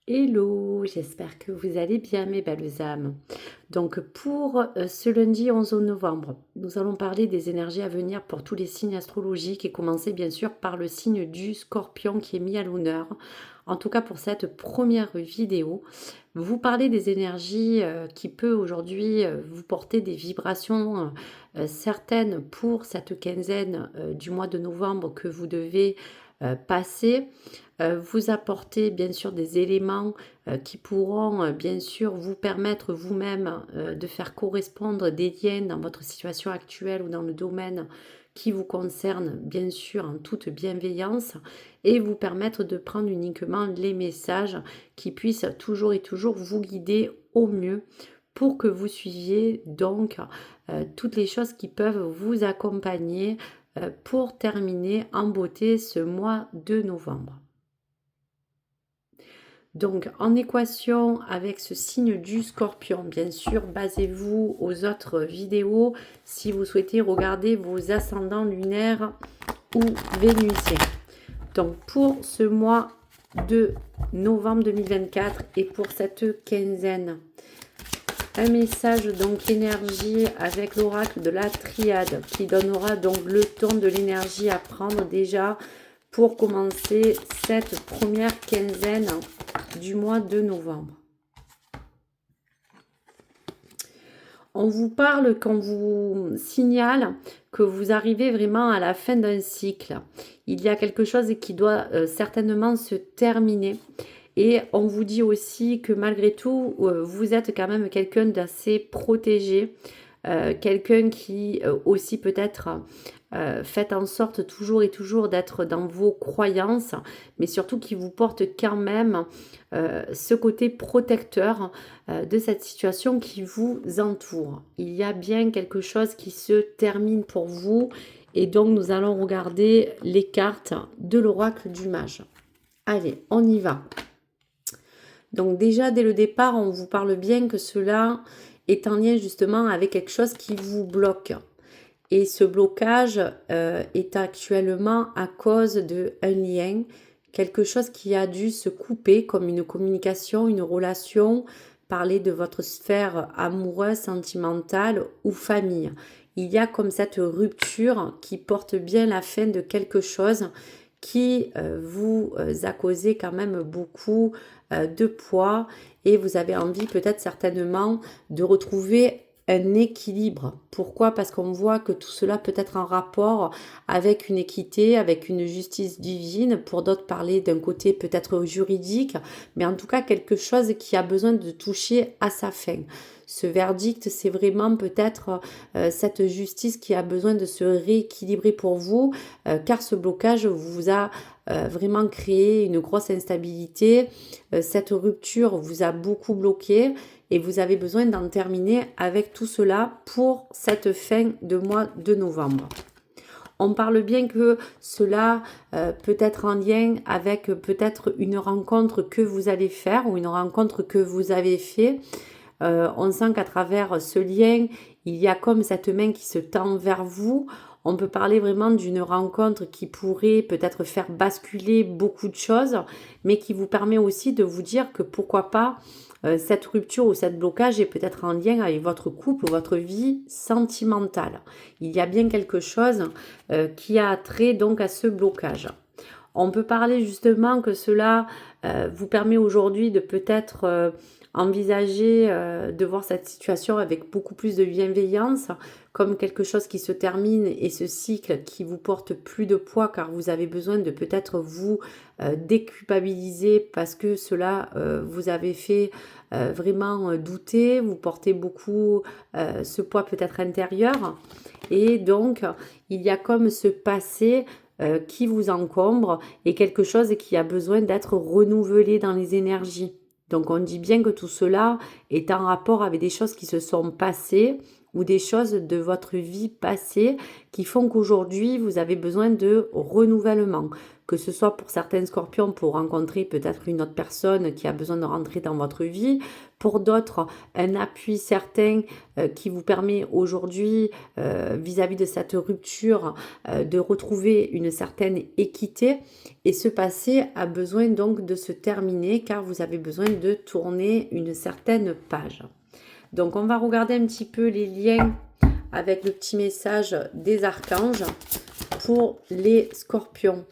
Hello, j'espère que vous allez bien mes belles âmes. Donc pour ce lundi 11 novembre, nous allons parler des énergies à venir pour tous les signes astrologiques et commencer bien sûr par le signe du Scorpion qui est mis à l'honneur. En tout cas pour cette première vidéo, vous parlez des énergies qui peut aujourd'hui vous porter des vibrations certaines pour cette quinzaine du mois de novembre que vous devez passer. Vous apporter bien sûr des éléments qui pourront bien sûr vous permettre vous-même de faire correspondre des liens dans votre situation actuelle ou dans le domaine qui vous concerne, bien sûr en toute bienveillance, et vous permettre de prendre uniquement les messages qui puissent toujours et toujours vous guider au mieux pour que vous suiviez donc toutes les choses qui peuvent vous accompagner pour terminer en beauté ce mois de novembre. Donc, en équation avec ce signe du Scorpion, bien sûr, basez-vous aux autres vidéos si vous souhaitez regarder vos ascendants lunaires ou vénusiens. Donc, pour ce mois de novembre 2024 et pour cette quinzaine, un message donc énergie avec l'oracle de la triade qui donnera donc le ton de l'énergie à prendre déjà pour commencer cette première quinzaine du mois de novembre. On vous parle, qu'on vous signale que vous arrivez vraiment à la fin d'un cycle. Il y a quelque chose qui doit certainement se terminer. Et on vous dit aussi que malgré tout, vous êtes quand même quelqu'un d'assez protégé. Quelqu'un qui aussi peut-être fait en sorte toujours et toujours d'être dans vos croyances, mais surtout qui vous porte quand même ce côté protecteur de cette situation qui vous entoure. Il y a bien quelque chose qui se termine pour vous et donc nous allons regarder les cartes de l'oracle du mage. Allez, on y va. Donc déjà, dès le départ, on vous parle bien que cela est en lien justement avec quelque chose qui vous bloque. Et ce blocage est actuellement à cause d'un lien, quelque chose qui a dû se couper, comme une communication, une relation, parler de votre sphère amoureuse, sentimentale ou famille. Il y a comme cette rupture qui porte bien la fin de quelque chose qui vous a causé quand même beaucoup de poids et vous avez envie peut-être certainement de retrouver un équilibre. Pourquoi? Parce qu'on voit que tout cela peut être en rapport avec une équité, avec une justice divine, pour d'autres parler d'un côté peut-être juridique, mais en tout cas quelque chose qui a besoin de toucher à sa fin. Ce verdict, c'est vraiment peut-être cette justice qui a besoin de se rééquilibrer pour vous, car ce blocage vous a vraiment créé une grosse instabilité. Cette rupture vous a beaucoup bloqué et vous avez besoin d'en terminer avec tout cela pour cette fin de mois de novembre. On parle bien que cela peut être en lien avec peut-être une rencontre que vous allez faire ou une rencontre que vous avez fait. On sent qu'à travers ce lien, il y a comme cette main qui se tend vers vous. On peut parler vraiment d'une rencontre qui pourrait peut-être faire basculer beaucoup de choses, mais qui vous permet aussi de vous dire que pourquoi pas cette rupture ou cette blocage est peut-être en lien avec votre couple ou votre vie sentimentale. Il y a bien quelque chose qui a trait donc à ce blocage. On peut parler justement que cela vous permet aujourd'hui de peut-être envisager de voir cette situation avec beaucoup plus de bienveillance, comme quelque chose qui se termine et ce cycle qui vous porte plus de poids car vous avez besoin de peut-être vous déculpabiliser parce que cela vous avez fait vraiment douter, vous portez beaucoup ce poids peut-être intérieur et donc il y a comme ce passé qui vous encombre et quelque chose qui a besoin d'être renouvelé dans les énergies. Donc on dit bien que tout cela est en rapport avec des choses qui se sont passées ou des choses de votre vie passée qui font qu'aujourd'hui vous avez besoin de renouvellement. que ce soit pour certains scorpions pour rencontrer peut-être une autre personne qui a besoin de rentrer dans votre vie, pour d'autres un appui certain qui vous permet aujourd'hui vis-à-vis de cette rupture de retrouver une certaine équité, et ce passé a besoin donc de se terminer car vous avez besoin de tourner une certaine page. Donc on va regarder un petit peu les liens avec le petit message des archanges pour les scorpions.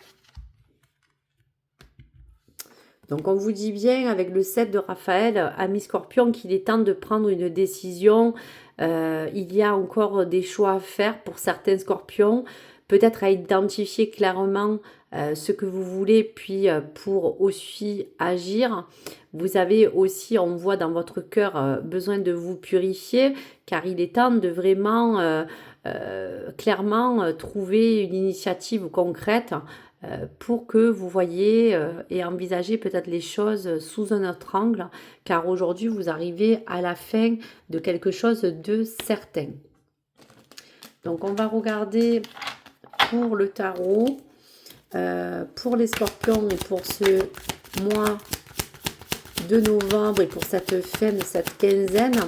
Donc on vous dit bien avec le 7 de Raphaël, ami scorpion, qu'il est temps de prendre une décision. Il y a encore des choix à faire pour certains scorpions, peut-être à identifier clairement ce que vous voulez, puis pour aussi agir. Vous avez aussi, on voit dans votre cœur, besoin de vous purifier, car il est temps de vraiment clairement trouver une initiative concrète pour que vous voyez et envisagez peut-être les choses sous un autre angle, car aujourd'hui vous arrivez à la fin de quelque chose de certain. Donc on va regarder pour le tarot, pour les scorpions et pour ce mois de novembre et pour cette fin de cette quinzaine,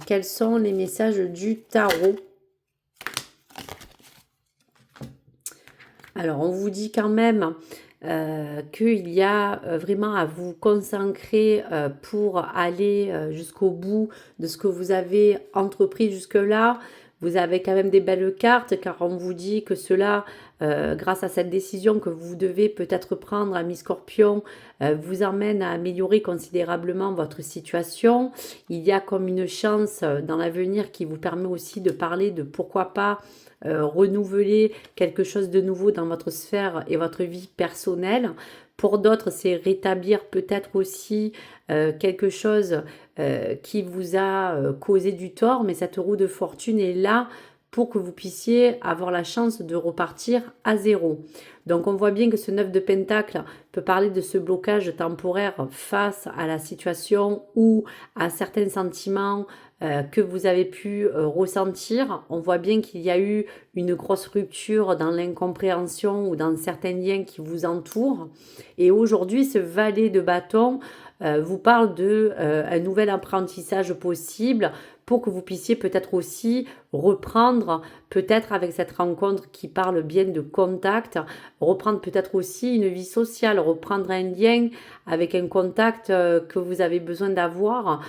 quels sont les messages du tarot. Alors, on vous dit quand même qu'il y a vraiment à vous consacrer pour aller jusqu'au bout de ce que vous avez entrepris jusque-là. Vous avez quand même des belles cartes, car on vous dit que cela, grâce à cette décision que vous devez peut-être prendre, ami Scorpion, vous emmène à améliorer considérablement votre situation. Il y a comme une chance dans l'avenir qui vous permet aussi de parler de pourquoi pas renouveler quelque chose de nouveau dans votre sphère et votre vie personnelle. Pour d'autres, c'est rétablir peut-être aussi quelque chose qui vous a causé du tort, mais cette roue de fortune est là pour que vous puissiez avoir la chance de repartir à zéro. Donc on voit bien que ce 9 de Pentacle peut parler de ce blocage temporaire face à la situation ou à certains sentiments que vous avez pu ressentir. On voit bien qu'il y a eu une grosse rupture dans l'incompréhension ou dans certains liens qui vous entourent. Et aujourd'hui, ce valet de bâton vous parle de un nouvel apprentissage possible pour que vous puissiez peut-être aussi reprendre, peut-être avec cette rencontre qui parle bien de contact, reprendre peut-être aussi une vie sociale, reprendre un lien avec un contact que vous avez besoin d'avoir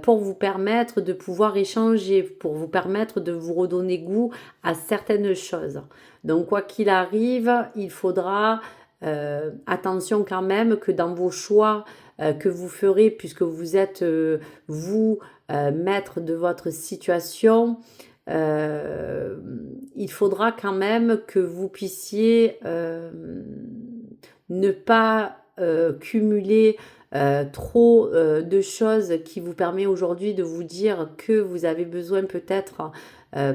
pour vous permettre de pouvoir échanger, pour vous permettre de vous redonner goût à certaines choses. Donc quoi qu'il arrive, il faudra attention quand même que dans vos choix que vous ferez, puisque vous êtes vous maître de votre situation, il faudra quand même que vous puissiez ne pas cumuler trop de choses qui vous permet aujourd'hui de vous dire que vous avez besoin peut-être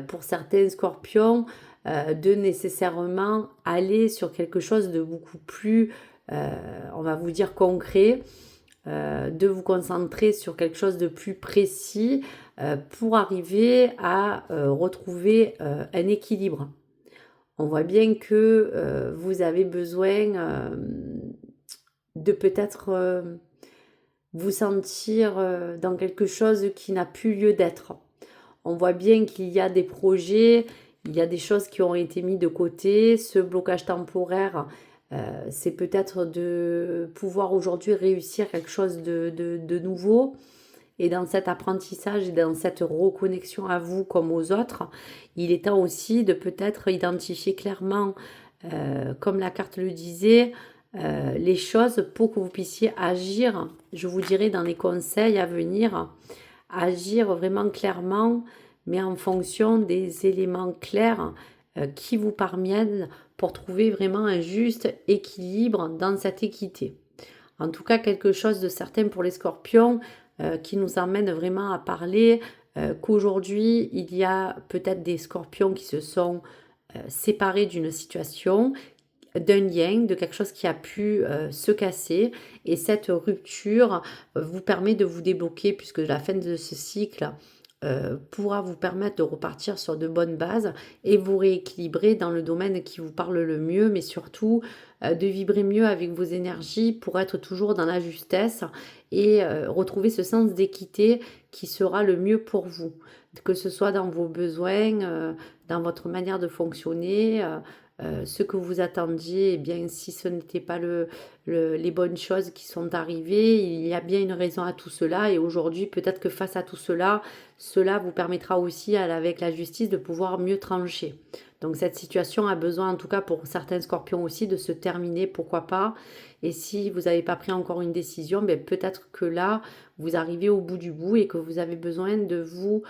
pour certains scorpions de nécessairement aller sur quelque chose de beaucoup plus, on va vous dire concret, de vous concentrer sur quelque chose de plus précis pour arriver à retrouver un équilibre. On voit bien que vous avez besoin de peut-être vous sentir dans quelque chose qui n'a plus lieu d'être. On voit bien qu'il y a des projets, il y a des choses qui ont été mises de côté. Ce blocage temporaire, c'est peut-être de pouvoir aujourd'hui réussir quelque chose de nouveau. Et dans cet apprentissage et dans cette reconnexion à vous comme aux autres, il est temps aussi de peut-être identifier clairement, comme la carte le disait, les choses pour que vous puissiez agir, je vous dirai dans les conseils à venir, agir vraiment clairement, mais en fonction des éléments clairs qui vous permettent pour trouver vraiment un juste équilibre dans cette équité. En tout cas, quelque chose de certain pour les scorpions qui nous emmène vraiment à parler qu'aujourd'hui, il y a peut-être des scorpions qui se sont séparés d'une situation, d'un lien, de quelque chose qui a pu se casser, et cette rupture vous permet de vous débloquer, puisque la fin de ce cycle pourra vous permettre de repartir sur de bonnes bases et vous rééquilibrer dans le domaine qui vous parle le mieux, mais surtout de vibrer mieux avec vos énergies pour être toujours dans la justesse et retrouver ce sens d'équité qui sera le mieux pour vous, que ce soit dans vos besoins, dans votre manière de fonctionner, ce que vous attendiez, eh bien, si ce n'était pas les bonnes choses qui sont arrivées, il y a bien une raison à tout cela. Et aujourd'hui, peut-être que face à tout cela, cela vous permettra aussi, avec la justice, de pouvoir mieux trancher. Donc cette situation a besoin, en tout cas pour certains scorpions aussi, de se terminer, pourquoi pas. Et si vous n'avez pas pris encore une décision, ben peut-être que là, vous arrivez au bout du bout et que vous avez besoin de vous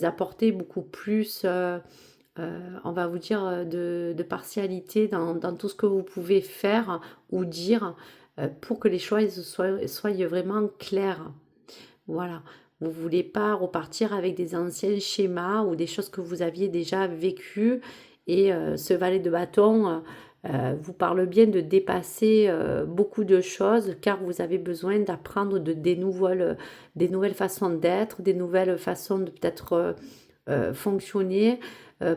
apporter beaucoup plus... on va vous dire, de partialité dans tout ce que vous pouvez faire ou dire pour que les choix soient vraiment clairs. Voilà. Vous ne voulez pas repartir avec des anciens schémas ou des choses que vous aviez déjà vécues. Et ce valet de bâton vous parle bien de dépasser beaucoup de choses car vous avez besoin d'apprendre des nouvelles façons d'être, des nouvelles façons de peut-être fonctionner.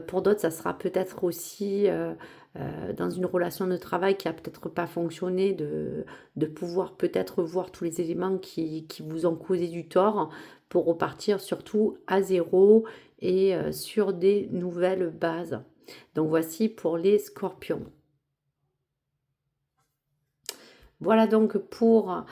Pour d'autres, ça sera peut-être aussi dans une relation de travail qui a peut-être pas fonctionné, de pouvoir peut-être voir tous les éléments qui vous ont causé du tort pour repartir surtout à zéro et sur des nouvelles bases. Donc voici pour les scorpions. Voilà donc pour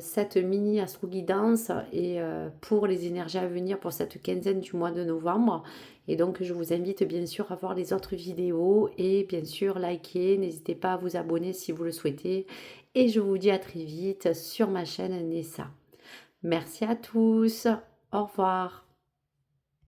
cette mini astro-guidance et pour les énergies à venir pour cette quinzaine du mois de novembre. Et donc je vous invite bien sûr à voir les autres vidéos et bien sûr liker. N'hésitez pas à vous abonner si vous le souhaitez. Et je vous dis à très vite sur ma chaîne Nessa. Merci à tous. Au revoir.